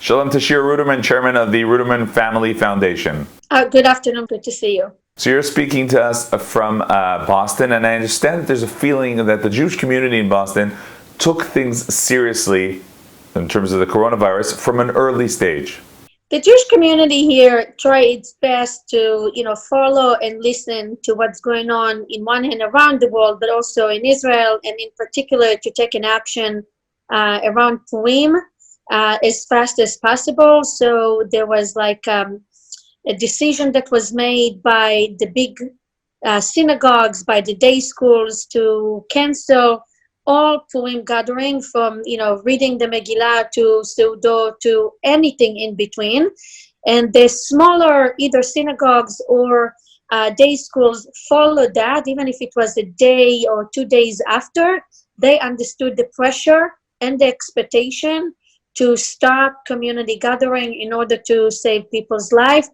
Shalom to Shira Ruderman, chairman of the Ruderman Family Foundation. Good afternoon. Good to see you. So you're speaking to us from Boston, and I understand that there's a feeling that the Jewish community in Boston took things seriously in terms of the coronavirus from an early stage. The Jewish community here tried its best to, follow and listen to what's going on in one hand around the world, but also in Israel, and in particular to take an action around Purim as fast as possible. So there was a decision that was made by the big synagogues, by the day schools, to cancel all Purim gathering, from reading the Megillah to Seudo to anything in between. And the smaller either synagogues or day schools followed that, even if it was a day or 2 days after. They understood the pressure and the expectation to stop community gathering in order to save people's life.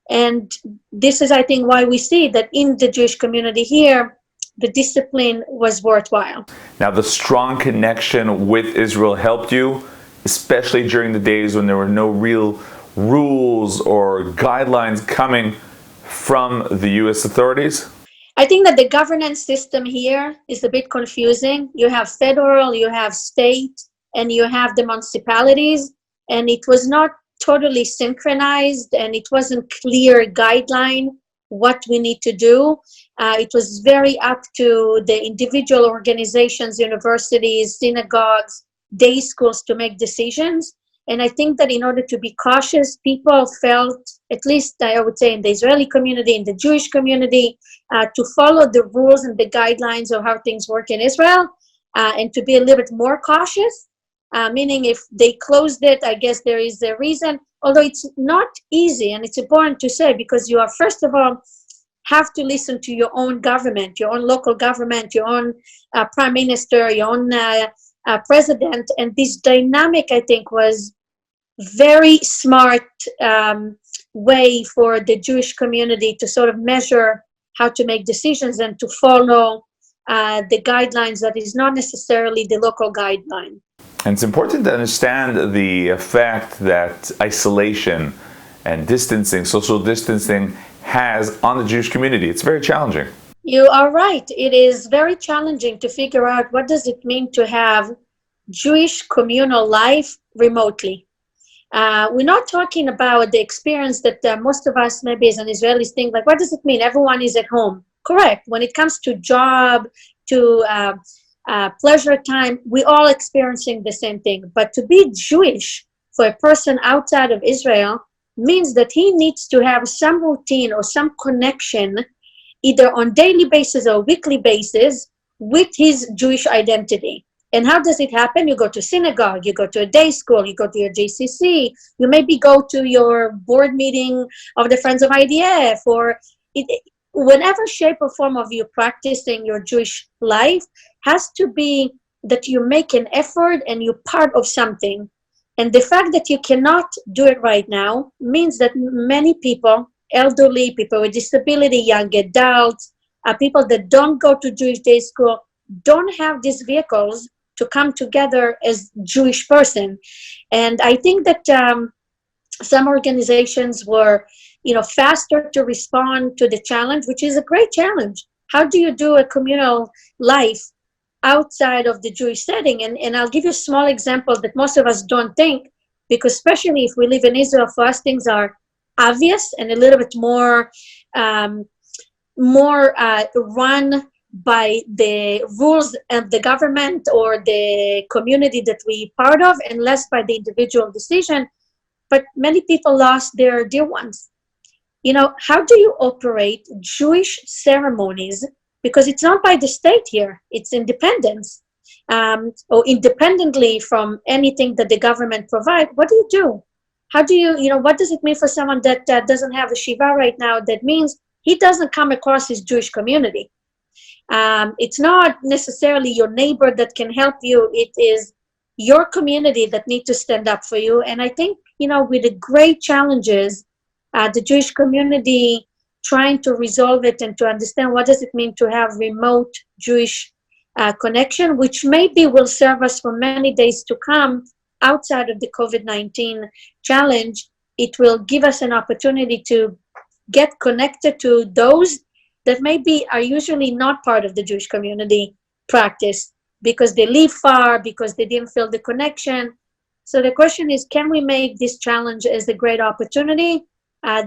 And this is, I think, why we see that in the Jewish community here, the discipline was worthwhile. Now, the strong connection with Israel helped you, especially during the days when there were no real rules or guidelines coming from the U.S. authorities? I think that the governance system here is a bit confusing. You have federal, you have state, and you have the municipalities, and it was not totally synchronized, and it wasn't clear guideline what we need to do. It was very up to the individual organizations, universities, synagogues, day schools to make decisions. And I think that in order to be cautious, people felt, at least I would say in the Israeli community, in the Jewish community, to follow the rules and the guidelines of how things work in Israel, and to be a little bit more cautious. Meaning if they closed it, I guess there is a reason, although it's not easy, and it's important to say, because you are, first of all, have to listen to your own government, your own local government, your own prime minister, your own president. And this dynamic, I think, was very smart way for the Jewish community to sort of measure how to make decisions and to follow the guidelines that is not necessarily the local guideline. And it's important to understand the effect that isolation and distancing, social distancing, has on the Jewish community. It's very challenging. You are right. It is very challenging to figure out what does it mean to have Jewish communal life remotely. We're not talking about the experience that most of us, maybe as an Israelis, think like, what does it mean? Everyone is at home. Correct. When it comes to job, to pleasure time, we all experiencing the same thing. But to be Jewish for a person outside of Israel means that he needs to have some routine or some connection, either on daily basis or weekly basis, with his Jewish identity. And how does it happen? You go to synagogue, you go to a day school, you go to your JCC, you maybe go to your board meeting of the Friends of IDF, or whatever shape or form of you practicing your Jewish life has to be that you make an effort and you're part of something. And the fact that you cannot do it right now means that many people, elderly, people with disability, young adults, people that don't go to Jewish day school, don't have these vehicles to come together as Jewish person. And I think that some organizations were, faster to respond to the challenge, which is a great challenge. How do you do a communal life outside of the Jewish setting? And I'll give you a small example that most of us don't think, because especially if we live in Israel, for us things are obvious and a little bit more run by the rules of the government or the community that we part of, and less by the individual decision. But many people lost their dear ones. How do you operate Jewish ceremonies? Because it's not by the state here, it's independence, or independently from anything that the government provides. What do you do? How do you, what does it mean for someone that doesn't have a shiva right now? That means he doesn't come across his Jewish community. It's not necessarily your neighbor that can help you. It is your community that need to stand up for you. And I think, with the great challenges, the Jewish community trying to resolve it and to understand what does it mean to have remote Jewish connection, which maybe will serve us for many days to come outside of the COVID-19 challenge, it will give us an opportunity to get connected to those that maybe are usually not part of the Jewish community practice because they live far, because they didn't feel the connection. So the question is, can we make this challenge as a great opportunity?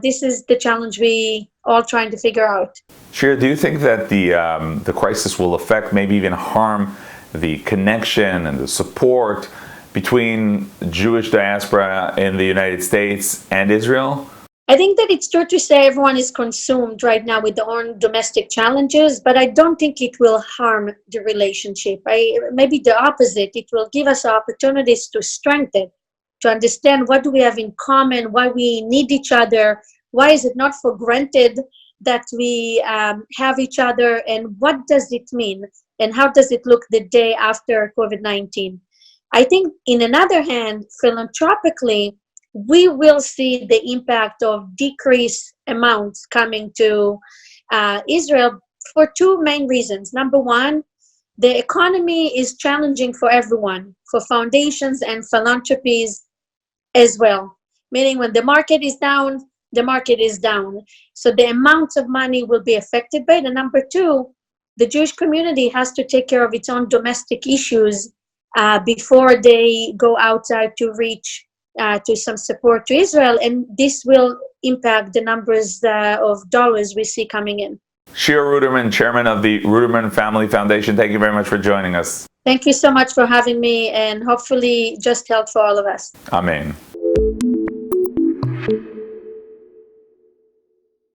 This is the challenge we all trying to figure out. Shira, do you think that the crisis will affect, maybe even harm, the connection and the support between Jewish diaspora in the United States and Israel? I think that it's true to say everyone is consumed right now with their own domestic challenges, but I don't think it will harm the relationship. Maybe the opposite. It will give us opportunities to strengthen, to understand what do we have in common, why we need each other, why is it not for granted that we have each other, and what does it mean, and how does it look the day after COVID-19. I think, in another hand, philanthropically, we will see the impact of decreased amounts coming to Israel for two main reasons. Number one, the economy is challenging for everyone, for foundations and philanthropies as well. Meaning, when the market is down, the market is down. So the amounts of money will be affected by it. And number two, the Jewish community has to take care of its own domestic issues before they go outside to reach to some support to Israel, and this will impact the numbers of dollars we see coming in. Shira Ruderman, chairman of the Ruderman Family Foundation, thank you very much for joining us. Thank you so much for having me, and hopefully just help for all of us. Amen.